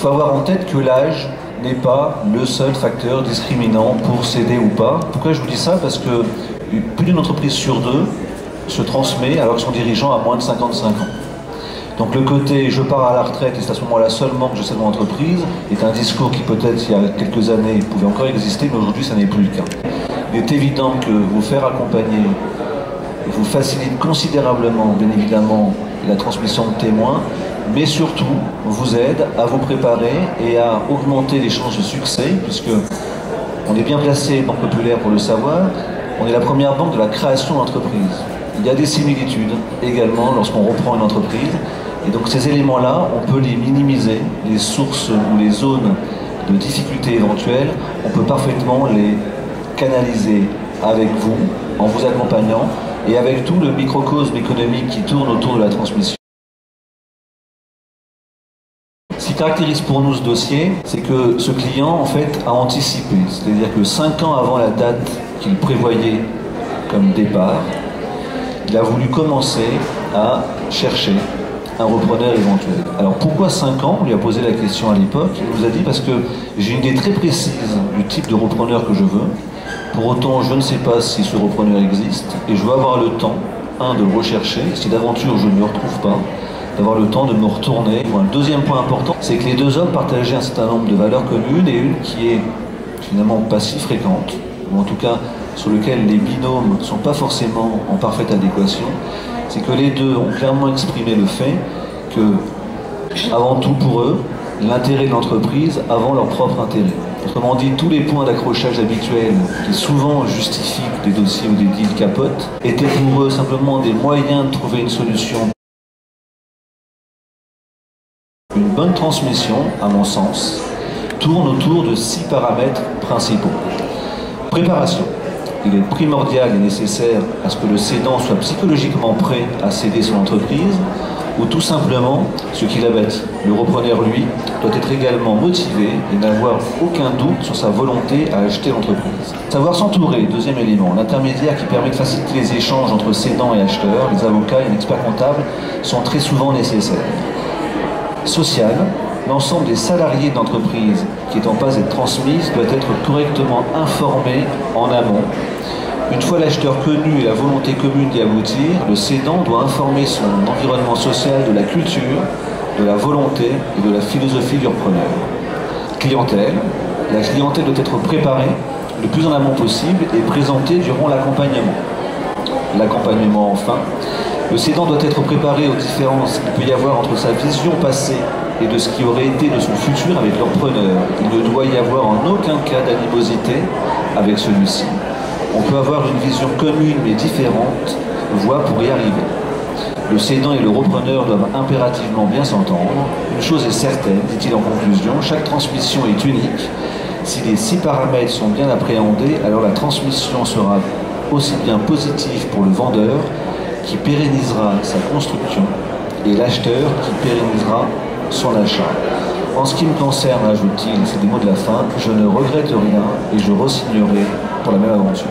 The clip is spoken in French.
faut avoir en tête que l'âge n'est pas le seul facteur discriminant pour céder ou pas. Pourquoi je vous dis ça? Parce que plus d'une entreprise sur deux se transmet alors que son dirigeant a moins de 55 ans. Donc le côté « je pars à la retraite et c'est à ce moment-là seulement que je cède mon entreprise » est un discours qui peut-être il y a quelques années pouvait encore exister, mais aujourd'hui ça n'est plus le cas. Il est évident que vous faire accompagner vous facilite considérablement, bien évidemment, la transmission de témoins, mais surtout vous aide à vous préparer et à augmenter les chances de succès, puisque on est bien placé, Banque Populaire, pour le savoir, on est la première banque de la création d'entreprise. Il y a des similitudes également lorsqu'on reprend une entreprise, et donc ces éléments-là, on peut les minimiser, les sources ou les zones de difficultés éventuelles, on peut parfaitement les canaliser avec vous, en vous accompagnant, et avec tout le microcosme économique qui tourne autour de la transmission. Ce qui caractérise pour nous ce dossier, c'est que ce client, en fait, a anticipé. C'est-à-dire que 5 ans avant la date qu'il prévoyait comme départ, il a voulu commencer à chercher un repreneur éventuel. Alors pourquoi 5 ans? On lui a posé la question à l'époque. Il nous a dit parce que j'ai une idée très précise du type de repreneur que je veux. Pour autant, je ne sais pas si ce repreneur existe et je veux avoir le temps, de le rechercher. Si d'aventure je ne le retrouve pas, d'avoir le temps de me retourner. Un deuxième point important, c'est que les deux hommes partageaient un certain nombre de valeurs communes et une qui est finalement pas si fréquente, ou en tout cas sur lequel les binômes ne sont pas forcément en parfaite adéquation, c'est que les deux ont clairement exprimé le fait que, avant tout pour eux, l'intérêt de l'entreprise avant leur propre intérêt. Autrement dit, tous les points d'accrochage habituels qui souvent justifient que des dossiers ou des deals capotent étaient pour eux simplement des moyens de trouver une solution. Une bonne transmission, à mon sens, tourne autour de 6 paramètres principaux. Préparation. Il est primordial et nécessaire à ce que le cédant soit psychologiquement prêt à céder son entreprise, ou tout simplement ce qu'il a bâti. Le repreneur, lui, doit être également motivé et n'avoir aucun doute sur sa volonté à acheter l'entreprise. Savoir s'entourer, deuxième élément, l'intermédiaire qui permet de faciliter les échanges entre cédants et acheteurs, les avocats et un expert comptable sont très souvent nécessaires. Social, l'ensemble des salariés de l'entreprise qui est en passe d'être transmise doit être correctement informé en amont. Une fois l'acheteur connu et la volonté commune d'y aboutir, le cédant doit informer son environnement social de la culture, de la volonté et de la philosophie du repreneur. Clientèle. La clientèle doit être préparée le plus en amont possible et présentée durant l'accompagnement. L'accompagnement enfin. Le cédant doit être préparé aux différences qu'il peut y avoir entre sa vision passée et de ce qui aurait été de son futur avec le repreneur. Il ne doit y avoir en aucun cas d'animosité avec celui-ci. On peut avoir une vision commune mais différente, voire pour y arriver. Le cédant et le repreneur doivent impérativement bien s'entendre. Une chose est certaine, dit-il en conclusion, chaque transmission est unique. Si les 6 paramètres sont bien appréhendés, alors la transmission sera aussi bien positive pour le vendeur, qui pérennisera sa construction, et l'acheteur qui pérennisera son achat. En ce qui me concerne, ajoute-t-il, c'est des mots de la fin, je ne regrette rien et je re-signerai pour la même aventure.